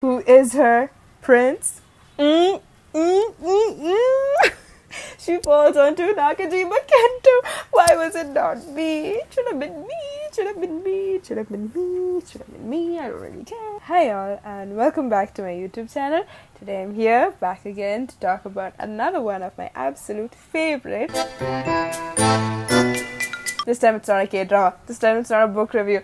who is her prince. She falls onto Nakajima Kento. Why was it not me? It should have been me. It should have been me. It should have been me. It should have been me. I don't really care. Hi all, and welcome back to my YouTube channel. Today I'm here back again to talk about another one of my absolute favorites. This time it's not a K-drama. This time it's not a book review.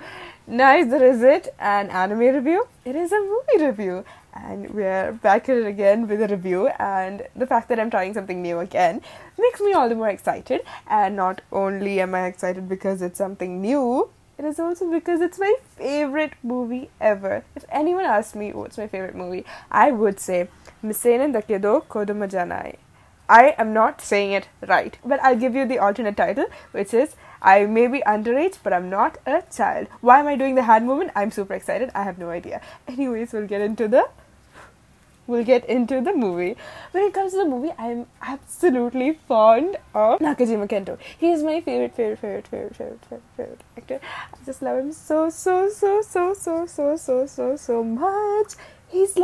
Neither is it an anime review. It is a movie review. And we're back at it again with a review, and the fact that I'm trying something new again makes me all the more excited. And not only am I excited because it's something new, it is also because it's my favorite movie ever. If anyone asks me what's my favorite movie, I would say Miseinen Dakedo Kodomo Janai. I am not saying it right, but I'll give you the alternate title, which is I may be underage, but I'm not a child. Why am I doing the hand movement? I'm super excited. I have no idea. Anyways, we'll get into the movie. When it comes to the movie, I'm absolutely fond of Nakajima Kento. He is my favorite actor. I just love him so much. He's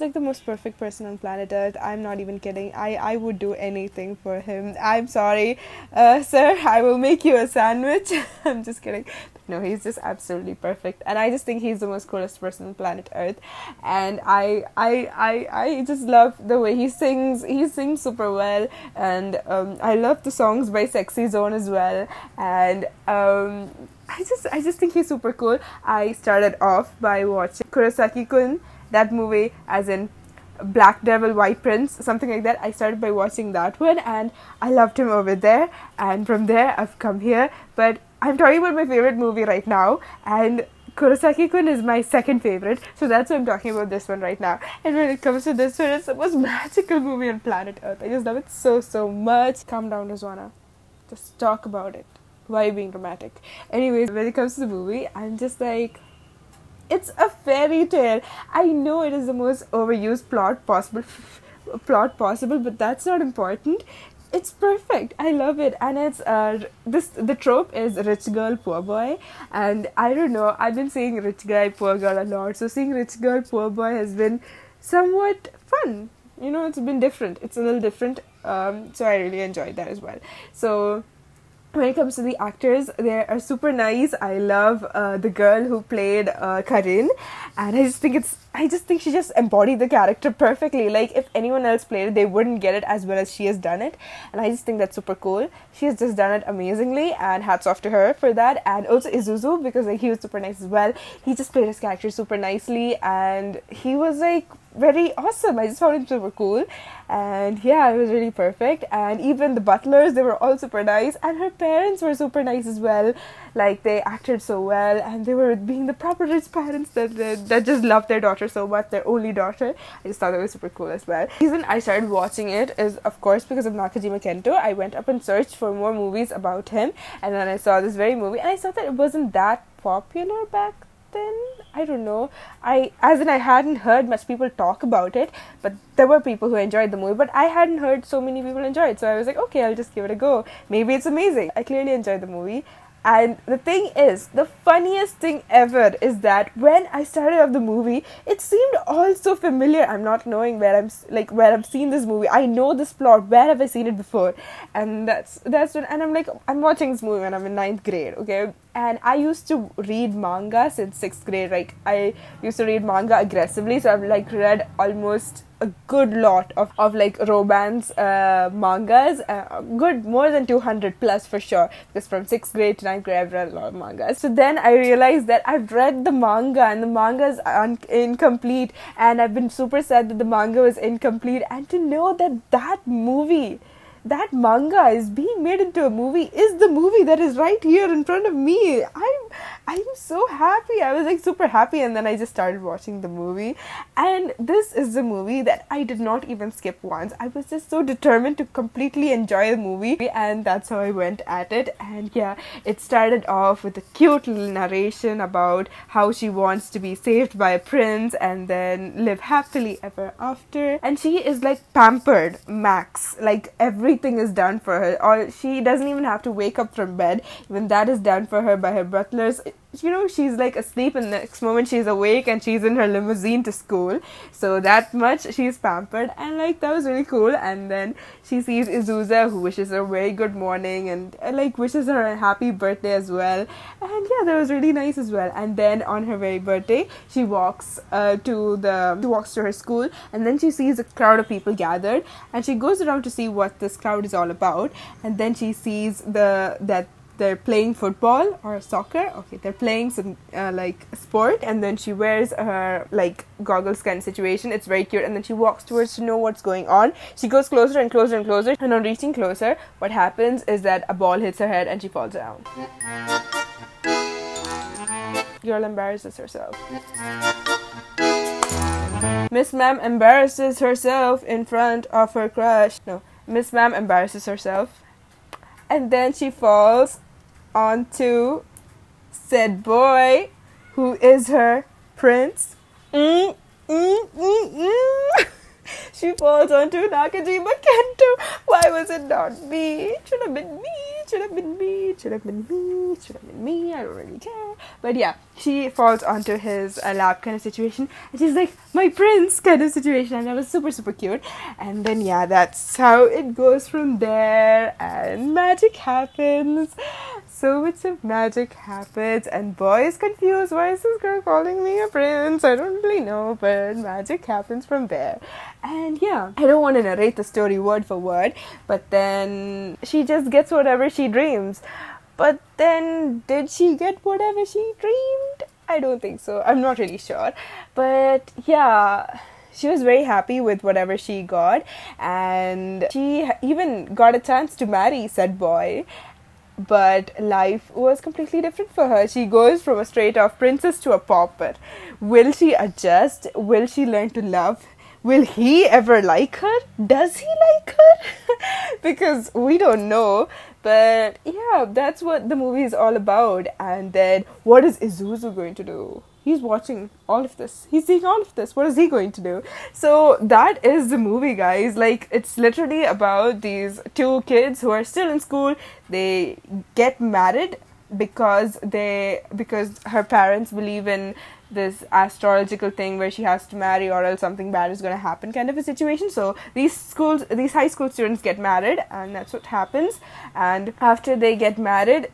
like the most perfect person on planet Earth. I'm not even kidding. I would do anything for him. I'm sorry, sir, I will make you a sandwich. I'm just kidding. No, he's just absolutely perfect, and I just think he's the most coolest person on planet Earth. And I just love the way he sings. He sings super well, and I love the songs by Sexy Zone as well. And I just think he's super cool. I started off by watching Kurosaki-kun, that movie, as in Black Devil, White Prince, something like that. I started by watching that one, and I loved him over there. And from there, I've come here. But I'm talking about my favorite movie right now, and Kurosaki-kun is my second favorite, so that's why I'm talking about this one right now. And when it comes to this one, it's the most magical movie on planet Earth. I just love it so much. Calm down, Rizwana. Just talk about it. Why are you being dramatic? Anyways, when it comes to the movie, I'm just like, it's a fairy tale. I know it is the most overused plot possible, but that's not important. It's perfect. I love it. And it's the trope is rich girl, poor boy. And I don't know, I've been seeing rich guy, poor girl a lot. So seeing rich girl, poor boy has been somewhat fun. You know, it's been different. It's a little different. So I really enjoyed that as well. So when it comes to the actors, they are super nice. I love the girl who played Karin, and I just think she just embodied the character perfectly. Like, if anyone else played it, they wouldn't get it as well as she has done it, and I just think that's super cool. She has just done it amazingly, and hats off to her for that. And also Isuzu, because like he was super nice as well. He just played his character super nicely, and he was like very awesome. I just found him super cool, and yeah, it was really perfect. And even the butlers, they were all super nice, and her parents were super nice as well. Like, they acted so well, and they were being the proper rich parents that just loved their daughter so much, their only daughter. I just thought that was super cool as well. The reason I started watching it is, of course, because of Nakajima Kento. I went up and searched for more movies about him, and then I saw this very movie, and I saw that it wasn't that popular back then. I don't know. I hadn't heard much people talk about it, but there were people who enjoyed the movie, but I hadn't heard so many people enjoy it. So I was like, okay, I'll just give it a go. Maybe it's amazing. I clearly enjoyed the movie. And the thing is, the funniest thing ever is that when I started off the movie, it seemed all so familiar. I'm not knowing where I've seen this movie. I know this plot. Where have I seen it before? And that's when, and I'm like, I'm watching this movie when I'm in 9th grade, okay? And I used to read manga since 6th grade. Like, I used to read manga aggressively, so I've like read almost a good lot of like romance mangas, good more than 200 plus for sure, because from 6th grade to 9th grade I've read a lot of mangas. So then I realized that I've read the manga, and the manga is incomplete, and I've been super sad that the manga was incomplete. And to know that manga is being made into a movie is the movie that is right here in front of me. I'm so happy. I was like super happy, and then I just started watching the movie, and this is the movie that I did not even skip once. I was just so determined to completely enjoy the movie, and that's how I went at it. And yeah, it started off with a cute little narration about how she wants to be saved by a prince and then live happily ever after, and she is like pampered max. Like, everything is done for her, or she doesn't even have to wake up from bed. Even that is done for her by her butlers. you know, she's like asleep and the next moment she's awake and she's in her limousine to school. So that much she's pampered, and like that was really cool. And then she sees Izuza, who wishes her a very good morning and like wishes her a happy birthday as well. And yeah, that was really nice as well. And then on her very birthday, she walks to her school, and then she sees a crowd of people gathered, and she goes around to see what this crowd is all about. And then she sees that they're playing football or soccer. Okay, they're playing some like sport, and then she wears her like goggles kind of situation. It's very cute. And then she walks towards to know what's going on. She goes closer and closer and closer, and on reaching closer, what happens is that a ball hits her head and she falls down. Girl embarrasses herself. Miss Ma'am embarrasses herself in front of her crush. No, Miss Ma'am embarrasses herself, and then she falls onto said boy, who is her prince. She falls onto Nakajima Kento. Why was it not me? It should have been me. It should have been me. It should have been me. It should have been me. I don't really care. But yeah, she falls onto his lap kind of situation, and she's like, my prince kind of situation, and that was super, super cute. And then yeah, that's how it goes from there, and magic happens. So much of magic happens, and boy is confused. Why is this girl calling me a prince? I don't really know, but magic happens from there. And yeah, I don't want to narrate the story word for word, but then she just gets whatever she dreams. But then, did she get whatever she dreamed? I don't think so. I'm not really sure. But yeah, she was very happy with whatever she got, and she even got a chance to marry said boy. But life was completely different for her. She goes from a straight off princess to a pauper. Will she adjust? Will she learn to love? Will he ever like her? Does he like her? Because we don't know. But yeah, that's what the movie is all about. And then what is Izuzu going to do? He's watching all of this. He's seeing all of this. What is he going to do? So that is the movie, guys. Like, it's literally about these two kids who are still in school. They get married because her parents believe in this astrological thing where she has to marry or else something bad is going to happen kind of a situation. So these high school students get married, and that's what happens. And after they get married,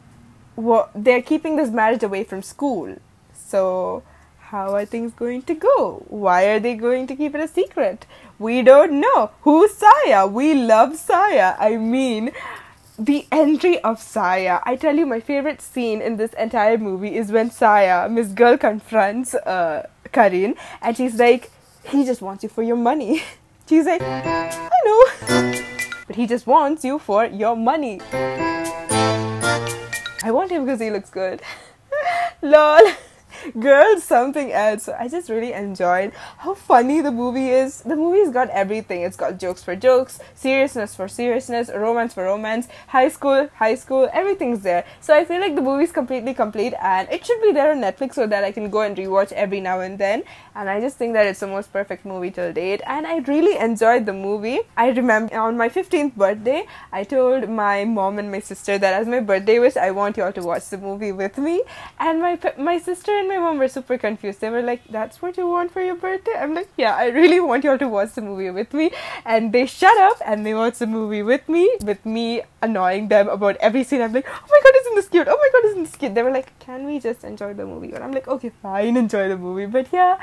they're keeping this marriage away from school. So how are things going to go? Why are they going to keep it a secret? We don't know. Who's Saya? We love Saya. I mean, the entry of Saya. I tell you, my favorite scene in this entire movie is when Saya, Miss Girl, confronts Karin, and she's like, he just wants you for your money. She's like, I know, but he just wants you for your money. I want him because he looks good. Lol. Girl, something else. So I just really enjoyed how funny the movie is. The movie's got everything. It's got jokes for jokes, seriousness for seriousness, romance for romance, high school, everything's there. So I feel like the movie's completely complete, and it should be there on Netflix so that I can go and rewatch every now and then. And I just think that it's the most perfect movie till date, and I really enjoyed the movie. I remember on my 15th birthday, I told my mom and my sister that as my birthday wish, I want you all to watch the movie with me. And my sister and my mom were super confused. They were like, that's what you want for your birthday? I'm like, yeah, I really want you all to watch the movie with me. And they shut up and they watched the movie with me annoying them about every scene. I'm like, oh my god, isn't this cute? Oh my god, isn't this cute? They were like, can we just enjoy the movie? And I'm like, okay, fine, enjoy the movie. But yeah,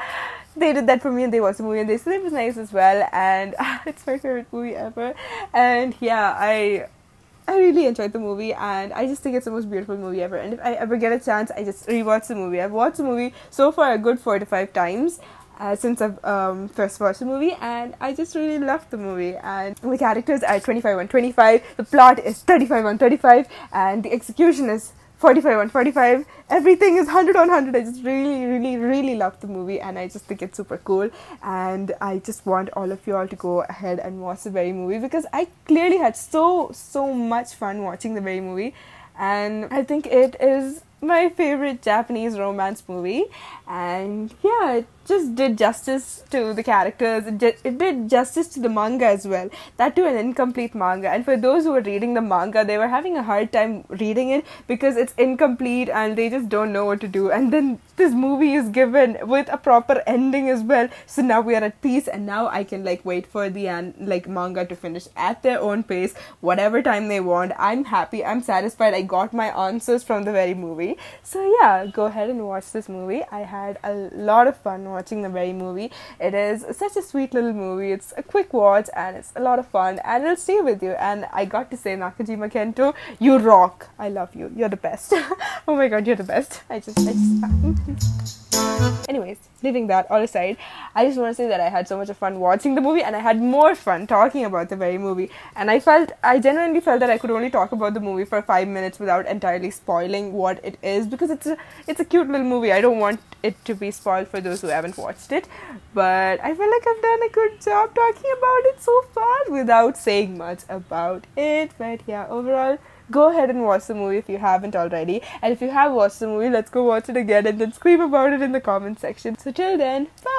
they did that for me, and they watched the movie and they said it was nice as well. And it's my favorite movie ever. And yeah, I really enjoyed the movie, and I just think it's the most beautiful movie ever. And if I ever get a chance, I just rewatch the movie. I've watched the movie so far a good 4 to 5 times since I've first watched the movie, and I just really loved the movie. And the characters are 25 on 25, the plot is 35 on 35, and the execution is 45 on 45. Everything is 100 on 100. I just really, really, really love the movie, and I just think it's super cool. And I just want all of you all to go ahead and watch the very movie, because I clearly had so much fun watching the very movie. And I think it is my favorite Japanese romance movie, and yeah, it just did justice to the characters. It did justice to the manga as well. That too, an incomplete manga. And for those who were reading the manga, they were having a hard time reading it because it's incomplete and they just don't know what to do. And then this movie is given with a proper ending as well. So now we are at peace, and now I can like wait for the manga to finish at their own pace, whatever time they want. I'm happy. I'm satisfied. I got my answers from the very movie. So yeah, go ahead and watch this movie. I had a lot of fun watching the very movie. It is such a sweet little movie. It's a quick watch and it's a lot of fun, and it'll stay with you. And I got to say, Nakajima Kento, you rock. I love you. You're the best. Oh my god, you're the best. I just Anyways, leaving that all aside, I just want to say that I had so much of fun watching the movie, and I had more fun talking about the very movie. And I genuinely felt that I could only talk about the movie for 5 minutes without entirely spoiling what it is, because it's a cute little movie. I don't want it to be spoiled for those who haven't watched it, but I feel like I've done a good job talking about it so far without saying much about it. But yeah, overall, go ahead and watch the movie if you haven't already. And if you have watched the movie, let's go watch it again and then scream about it in the comment section. So till then, bye!